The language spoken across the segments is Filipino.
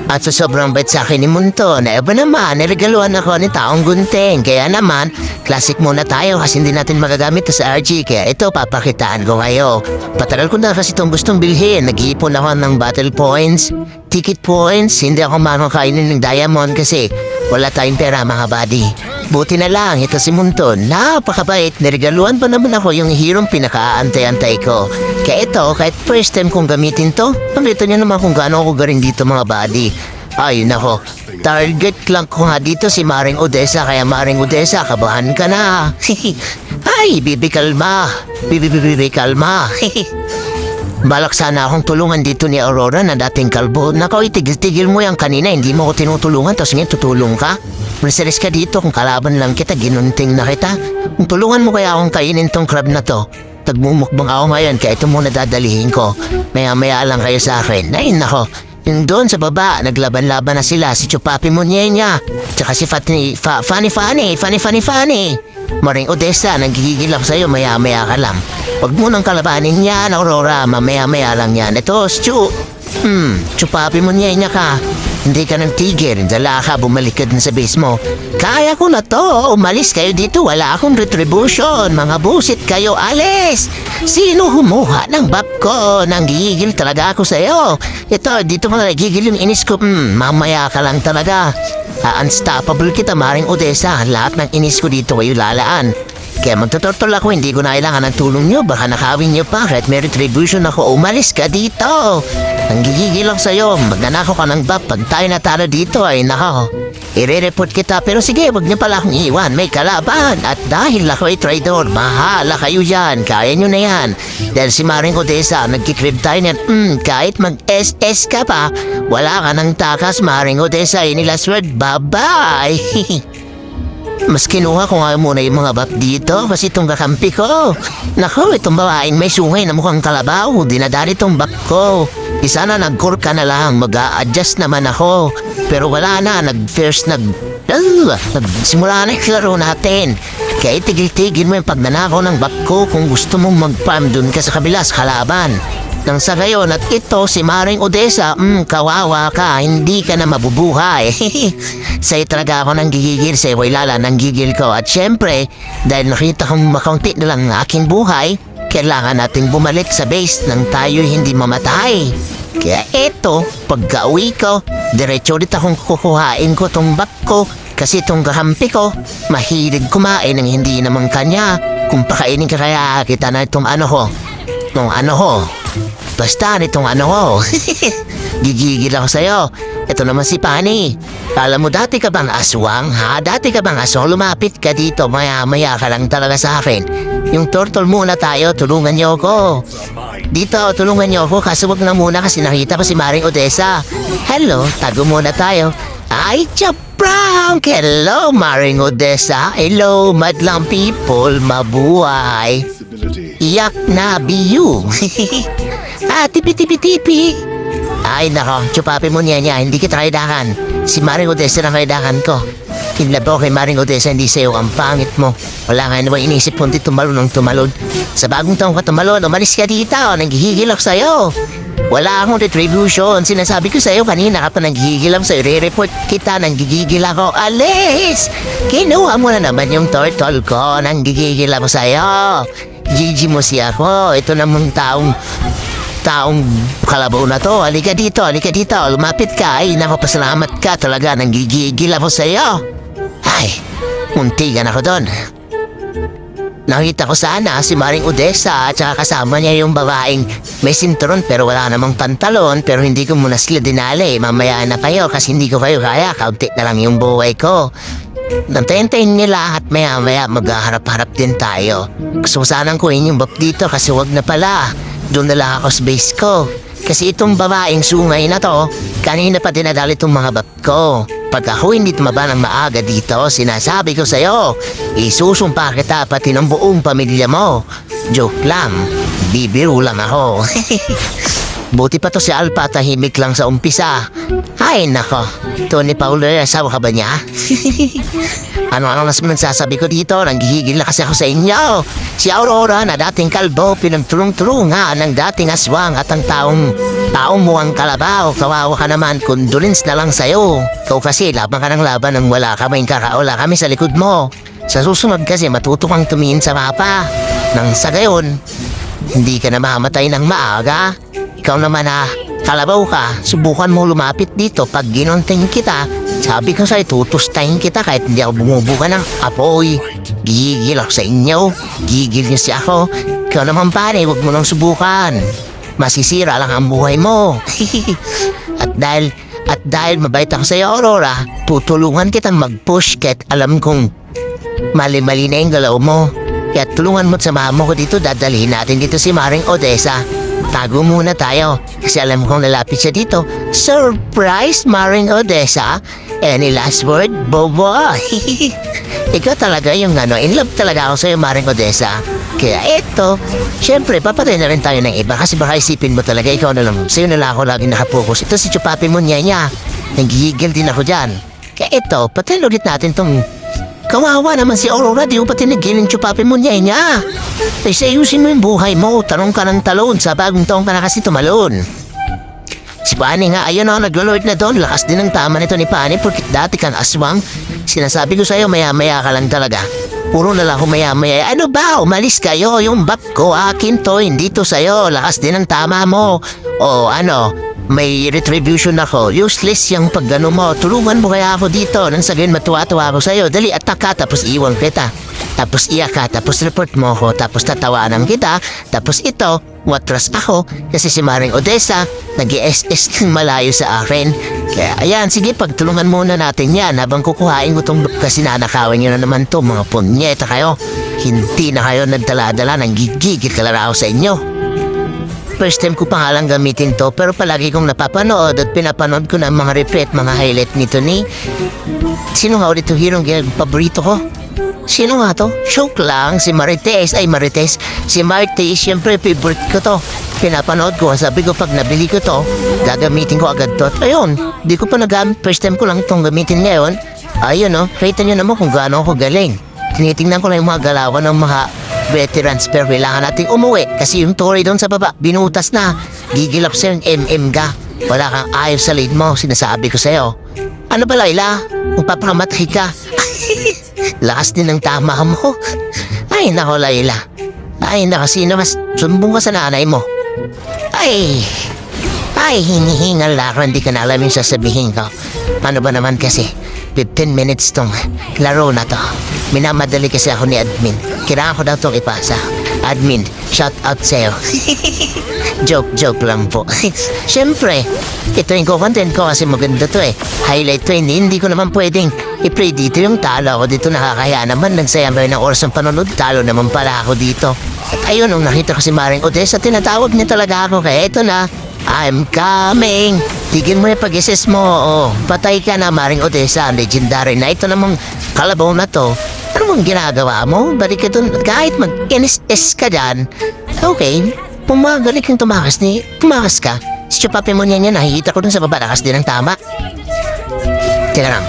At sa sobrang bait sa akin ni Munto, na iba naman, niregaluhan ako ni Taong Gunting. Kaya naman, classic muna tayo kasi hindi natin magagamit to sa RG. Kaya ito, papakitaan ko kayo. Patagal ko na kasi itong gustong bilhin. Nag-iipon ako ng battle points, ticket points. Hindi ako makakainin ng diamond kasi wala tayong pera mga buddy. Buti na lang, ito si Munton. Napakabait, niregaluhan pa naman ako yung hirong pinaka-antay-antay ko. Kaya ito, kahit first time kong gamitin to, pamito niyo naman kung gaano ako galing dito mga buddy. Ay, nako. Target lang ko nga dito si Maring Odessa, kaya Maring Odessa, kabahan ka na. Ay, bibi kalma. Bibi kalma. Balak sana akong tulungan dito ni Aurora na dating kalbo. Nako, itigil-tigil mo yan kanina, hindi mo ko tinutulungan, tapos ngayon tutulong ka. Mercedes ka dito, kung kalaban lang kita, ginunting na kita. Kung tulungan mo kaya akong kainin tong crab na to, tagmumukbang ako ngayon, kaya ito muna dadalihin ko. Maya-maya lang kayo sa akin. Ay, nako. Yung doon sa baba, naglaban-laban na sila, si Chupapi Munyenya, tsaka si Fanny. Maring Odessa, nagigigil ako sa'yo, maya-maya ka lang. Huwag mo nang kalabanin yan, Aurora, mamaya-maya lang yan. Ito, Chupapi Munyenya ka. Hindi ka ng tigil, dala ka, bumalik ka din sa base mo. Kaya ko na to, umalis kayo dito, wala akong retribution. Mga busit kayo, alis! Sino humuha ng bab ko? Nanggigil talaga ako sa'yo. Ito, dito mo nagigil yung inis ko. Mamaya ka lang talaga. Unstoppable kita, Maring Odessa. Lahat ng inis ko dito kayo lalaan. Kaya magtutortol ako, hindi ko na kailangan ng tulong nyo. Baka nakawin nyo pa, kahit may retribution ako, umalis ka dito. Ang gigigil ako sa'yo, magnanako ka ng bab. Pag tayo natalo dito ay nako. I-report kita, pero sige, wag niyo pala akong iwan. May kalaban. At dahil ako ay traitor, mahala kayo yan. Kaya nyo na yan. Dahil si Maring Odessa, nagkikrib tayo niyan. Kahit mag-SS ka pa, wala ka ng takas, Maring Odessa. Inilas word, bye-bye. Mas kinuha ko nga muna yung mga bap dito kasi itong kakampi ko. Naku, itong babaeng may sungay na mukhang kalabaw. Dinadali itong bap ko. Sana nag-core ka na lang, mag-a-adjust naman ako. Pero wala na, nagsimula na yung laro natin. Kaya tigil-tigil mo yung pagnanakaw ng bap ko kung gusto mong mag-farm dun ka sa kabila sa kalaban. Nang sa gayon at ito si Maring Odessa, kawawa ka, hindi ka na mabubuhay. Sa'yo talaga ako nang gigigil, sa'yo ay lala nang gigil ko. At syempre, dahil nakita kong makaunti na lang ng aking buhay, kailangan nating bumalik sa base nang tayo hindi mamatay. Kaya eto, pagka-uwi ko, diretso ulit akong kukuhain ko tong bak ko. Kasi itong kahampi ko, mahilig kumain ng hindi naman kanya. Kung pakainin ka kaya kita na itong basta nitong gigigil ako sa'yo. Ito naman si Fanny. Alam mo, dati ka bang aswang, ha? Dati ka bang aswang? Lumapit ka dito, maya-maya ka lang talaga sa akin. Yung turtle muna tayo, tulungan niyo ako. Dito, tulungan niyo ako, kaso wag na muna kasi nakita ko si Maring Odessa. Hello, tago muna tayo. Ay, Chaprank! Hello, Maring Odessa. Hello, madlang people, mabuhay. Iyak na biyu. Tipi. Ay, nako, Chupapi Munyenya, hindi kita kaidakan. Si Maring Odessa na kaidakan ko. Inlabo kay Maring Odessa, hindi sa'yo, ang pangit mo. Wala nga naman inisip kung tumalon ng tumalon. Sa bagong taong ka tumalon, umalis ka dito, nanggigigil ako sa'yo. Wala akong retribution. Sinasabi ko sa'yo, kanina ka pa nanggigigil ako sa'yo. Re-report kita, nanggigigil ako. Alis! Kinuha mo na naman yung turtle ko, nanggigigil ako sa'yo. Gigi mo siya ako. Ito namang taong kalabaw na to. Halika dito. Lumapit ka. Ay, naku, pasalamat ka talaga. Nanggigigil ako sa'yo. Ay, muntigan ako doon. Nakita ko sana si Maring Odessa at saka kasama niya yung babaeng may sinturon pero wala namang pantalon, pero hindi ko muna sila dinali. Mamaya na kayo kasi hindi ko kayo kaya. Kaunti na lang yung buhay ko. Nantayin nila at maya-maya maghaharap-harap din tayo. Gusto ko sanang kuhin yung bap dito kasi wag na pala. Doon na lang ako sa base ko. Kasi itong babaeng sungay na to, kanina pa dinadali itong mga bap ko. Pag ako hindi tumaba ng maaga dito, sinasabi ko sa'yo, isusumpa kita pati ng buong pamilya mo. Joke lang, bibiro lang ako. Buti pa to si Alpa, tahimik lang sa umpisa. Ay nako, Tony Paulo, asawa ka ba niya? Ano nas sasabi ko dito, nanggigigil na kasi ako sa inyo. Si Aurora na dating kalbo, pinagturong-turungan ng dating aswang at ang taong Taong mukhang kalabaw, kawawa ka naman, condolence na lang sa'yo. Ikaw kasi, laban ka ng laban nang wala kami sa likod mo. Sa susunod kasi, matuto kang tumingin sa mapa. Nang sa gayon, hindi ka na mamatay ng maaga. Ikaw naman kalabaw ka, subukan mo lumapit dito. Pag ginunting kita, sabi ko sa'yo, tutustahin kita kahit hindi ako bumubuka ng apoy. Gigil ako sa inyo, gigil niyo si ako. Ikaw naman pare, huwag mo nang subukan. Masisira lang ang buhay mo. At dahil mabait ako sa'yo, Aurora, tutulungan kitang mag-push kahit alam kong mali-mali na yung galaw mo. Kaya tulungan mo't samahan mo ko dito, dadalhin natin dito si Maring Odessa. Tago muna tayo, kasi alam kong lalapit siya dito. Surprise, Maring Odessa! Any last word, Bobo? Ikaw talaga yung in love talaga ako sa'yo, Maring Odessa. Kaya eto, syempre, papatay na rin tayo ng iba kasi baka isipin mo talaga, ikaw na lang. Sa'yo na lang ako lagi nakapokus. Ito si Chupapi mo niya. Nagigigil din ako dyan. Kaya eto, patayin ulit natin tong kawawa naman si Aurora, di mo pati nagilin Chupapi mo niya. Ay, sayusin mo yung buhay mo, tanong ka ng talon, sa bagong taong ka na kasi tumalon. Si Pani nga, ayun naglo-lord na doon, lakas din ang tama nito ni Pani, porque dati kang aswang. Sinasabi ko sa'yo, maya-maya ka lang talaga. Puro na lang maya-maya. Ano ba, umalis kayo, yung bap ko, akin to, hindi to sa'yo, lakas din ang tama mo. O may retribution ako. Useless yung paggano mo. Tulungan mo kaya ako dito. Nang sabihin matuwa-tuwa ako sa'yo. Dali, attack ka, tapos iwan kita. Tapos iyak ka, tapos report mo ako. Tapos tatawanan kita. Tapos ito, watras ako. Kasi si Maring Odessa, nag-i-SS malayo sa akin. Kaya ayan, sige, pagtulungan muna natin yan. Habang kukuhain ko itong kasi nanakawin nyo na naman to. Mga punyeta kayo. Hindi na kayo nagdala-dala. Nang gigigil kalala ako sa inyo. First time ko pa nga lang gamitin to, pero palagi kong napapanood at pinapanood ko na mga repeat, mga highlight nito ni... Sino nga ulit yung hero paborito ko? Sino nga to? Joke lang, si Marites. Si Marites, syempre favorite ko to. Pinapanood ko, sabi ko pag nabili ko to, gagamitin ko agad to. At ayun, di ko pa nagamit, first time ko lang itong gamitin ngayon. Ayun kita nyo naman kung gaano ako galing. Tinitingnan ko lang yung mga galawan ng mga veterans, pero kailangan nating umuwi kasi yung Tory doon sa baba, binutas na. Gigilap sa'yo yung ka. Wala kang ayos sa lead mo, sinasabi ko sa'yo. Ano ba, Laila? Magpapamatay ka. Lakas din ng tama mo. Ay, nako, Laila. Ay, nako, sino mas sumbong ka sa nanay mo? Ay, hinihingal ako, hindi ka na alam yung sasabihin ko. Ano ba naman kasi? 15 minutes tong laro na to. Minamadali kasi ako ni admin. Kailangan ko daw tong ipasa. Admin, shout out sa'yo. Joke lang po. Siyempre, ito yung content ko kasi maganda to Highlight to hindi ko naman pwedeng i-play dito yung talo ako dito. Nakakaya naman, nagsayang ng oras ng panonood. Talo naman pala ako dito. At ayun, nung nakita ko si Maring Odessa, tinatawag niya talaga ako. Kaya ito na, I'm coming. Tigil mo yung pag-isis mo. Patay ka na, Maring Odessa. Legendary na ito namang kalabaw na to. Ano mong ginagawa mo? Balik ka dun. Kahit mag-NSS ka dyan, okay, pumagaling kang tumakas ka. Si Chupapi mo niya nakikita ko dun sa baba. Lakas din ang tama. Teka lang.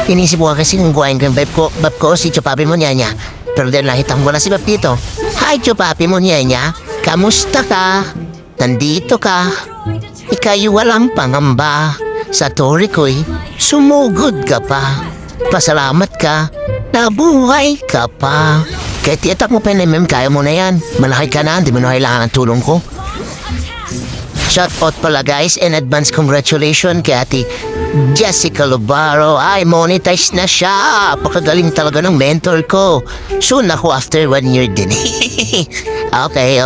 Inisip ko kasi kung kuhain ko yung bab ko si Chupapi mo niya. Pero dahil nakita ko na si Bab dito. Hi, Chupapi mo niya. Kamusta ka? Nandito ka. Ika'y walang pangamba. Sa Tory ko'y sumugod ka pa. Pasalamat ka. Nabuhay ka pa. Kahit iatak mo pa yung kaya mo na yan. Malaki ka na, hindi mo na kailangan ng tulong ko. Shout out pala guys, and advance congratulations kay Ate Jessica Lubaro. Ay, monetize na siya. Pakagaling talaga ng mentor ko. Soon ako after 1 year din. Okay.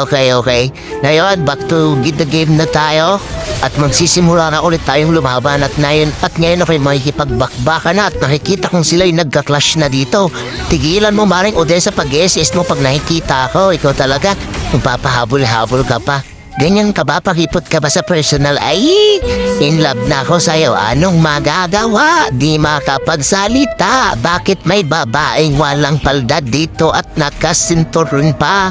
Ngayon, back to the game na tayo. At magsisimula na ulit tayong lumaban at ngayon ako'y makikipagbakbaka na at nakikita kong sila'y nagka-clash na dito. Tigilan mo, Maring Odessa, pag-SS mo pag nakikita ako. Ikaw talaga, kung papahabol-habol ka pa. Ganyan ka ba? Pakipot ka ba sa personal? Ay, in love na ako sa'yo. Anong magagawa? Di makapagsalita. Bakit may babaeng walang palda dito at nakasinturon pa?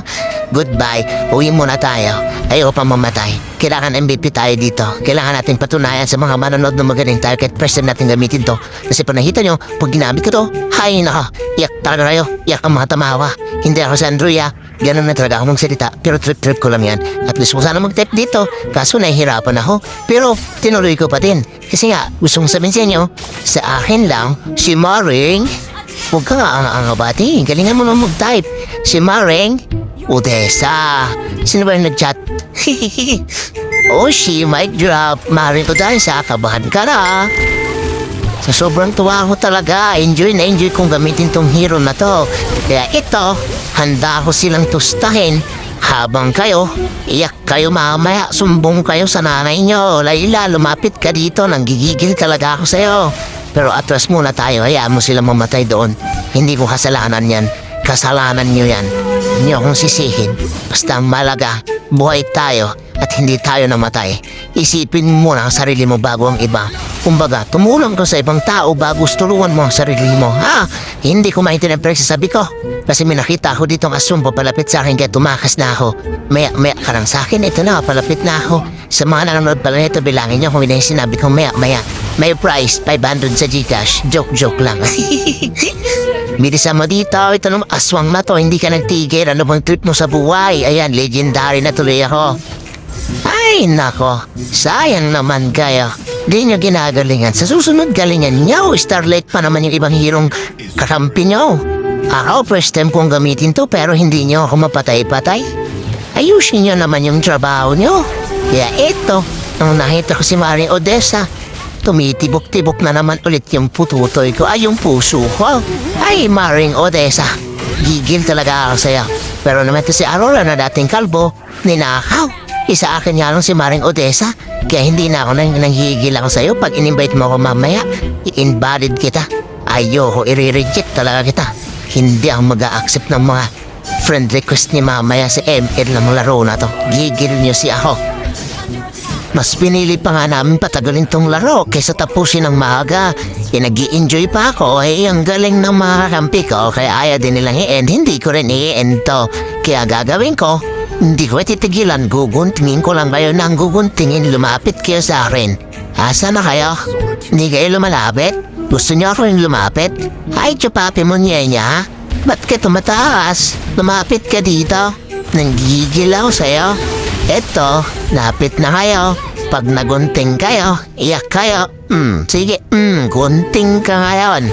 Goodbye. Uwi muna tayo. Ayaw pa mamatay. Kailangan MVP tayo dito. Kailangan natin patunayan sa mga manonood na magaling tayo kahit first time natin gamitin to. Kasi pag nakita nyo, pag ginamit ko to, hay nako, iyak talaga kayo. Iyak ang mga tamawa. Hindi ako si Andrea. Ganun na talaga ako magsalita, pero trip-trip ko lang yan. At gusto ko sana mag-tip dito, kaso nahihirapan ako. Pero tinuloy ko pa din. Kasi nga, gusto kong sabihin sa inyo, sa akin lang, si Maring, huwag ka nga ang-angabati, galingan mo na mag-type. Si Maring Odessa. Sino ba yung nag-chat? Oh, she might drop. Maring Odessa, kabahan ka na. Sa sobrang tuwa ko talaga, enjoy na enjoy kong gamitin tong hero na to. Kaya ito, handa ko silang tustahin. Habang kayo, iyak kayo mamaya, sumbong kayo sa nanay nyo. Layla, lumapit ka dito, nanggigigil talaga ako sa'yo. Pero atras muna tayo, hayaan mo silang mamatay doon. Hindi ko kasalanan yan. Kasalanan nyo yan. Hindi akong sisihin. Basta malaga, buhay tayo at hindi tayo namatay. Isipin mo muna ang sarili mo bago ang iba. Kumbaga, tumulong ka sa ibang tao bago tulungan mo ang sarili mo. Hindi ko maintindihan ang sabi ko. Kasi may nakita ako ditong aswang papalapit sa akin kaya tumakas na ako. Maya ka lang sa akin, ito na, palapit na ako. Sa mga nanonood pala nito, bilangin nyo kung hindi sinabi ko maya. May price, 500 sa Gcash. Joke lang. Bilisan mo dito, ito naman aswang na to, hindi ka nagtigil. Ano bang trip mo sa buhay? Ayan, legendary na tuloy ako. Ay, nako, sayang naman kayo. Di nyo ginagalingan. Sa susunod galingan nyo, Starlight pa naman yung ibang hirong kakampi nyo. Ako, first time kong gamitin to pero hindi nyo ako mapatay-patay. Ayusin nyo naman yung trabaho nyo. Kaya ito, nung nakita ko si Maring Odessa, tumitibok-tibok na naman ulit yung pututoy ko ay yung puso ko. Ay, Maring Odessa, gigil talaga ako sa'yo. Pero naman ito si Aurora na dating kalbo, ninakaw. Isa akin nga lang si Maring Odessa, kaya hindi na ako nanghihigil ako sa'yo pag in-invite mo ako mamaya, i-invalid kita. Ayoko, i-reject talaga kita. Hindi ako mag-a-accept ng mga friend request ni mamaya sa ML na mga laro na to. Gigil niyo si ako. Mas pinili pa nga namin patagalin tong laro kaysa tapusin ng maaga. Nag-i-enjoy pa ako, ang galing ng mga kakampi ko, kaya ayaw din nilang i-end, hindi ko rin i-end to. Kaya gagawin ko, hindi ko titigilan, guguntingin ko lang kayo ng guguntingin, lumapit kayo sa akin. Asa na kayo? Hindi kayo lumalapit? Gusto niyo ako yung lumapit? Ay, chupapi mo niya. Ba't ka tumataas? Lumapit ka dito. Nanggigil ako sa'yo. Eto, lapit na kayo. Pag nagunting kayo, iyak kayo. Sige, gunting ka ngayon.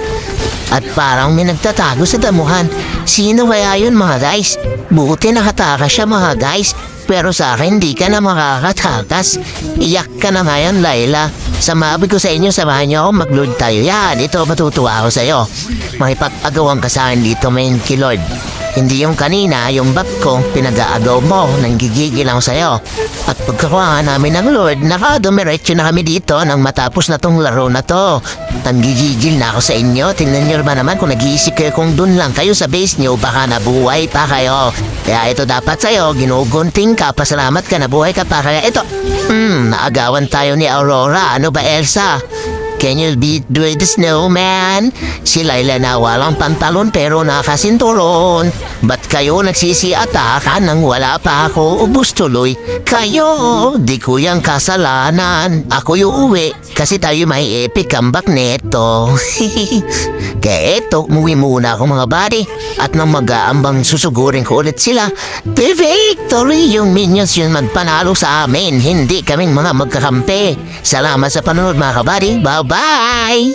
At parang may nagtatago sa damuhan. Sino kaya yun mga guys? Buti nakatakas siya mga guys. Pero sa akin di ka na makakatakas. Iyak ka na ngayon, Layla. Samabi ko sa inyo, samahan niyo ako, mag-load tayo. Yan, ito matutuwa ako sa iyo. Makipag-agawan ka sa akin dito, main Lord. Hindi yung kanina, yung bag ko, pinag-aagaw mo, nanggigigil ako sa iyo. At pagkakuha namin ng Lord, nakadumiretso na kami dito nang matapos na tong laro na to. Nanggigigil na ako sa inyo. Tingnan niyo ba naman kung nag-iisip kayo kung dun lang kayo sa base niyo, baka nabuhay pa kayo. Kaya ito dapat sa'yo, ginugunting ka, pasalamat ka, nabuhay ka pa. Kaya ito, naagawan tayo ni Aurora. Ano ba, Elsa? Can you beat with the snowman? Si Layla na walang pantalon pero nakasinturon. Ba't kayo nagsisiataka nang wala pa ako ubus tuloy? Kayo, di ko yung kasalanan. Ako yung uwi kasi tayo may epic comeback neto. Kaya eto, umuwi muna ako mga buddy. At nang mag-aambang susugurin ko ulit sila, the victory, yung minions yun magpanalo sa amin. Hindi kaming mga magkakampi. Salamat sa panonood mga kabady. Bye-bye!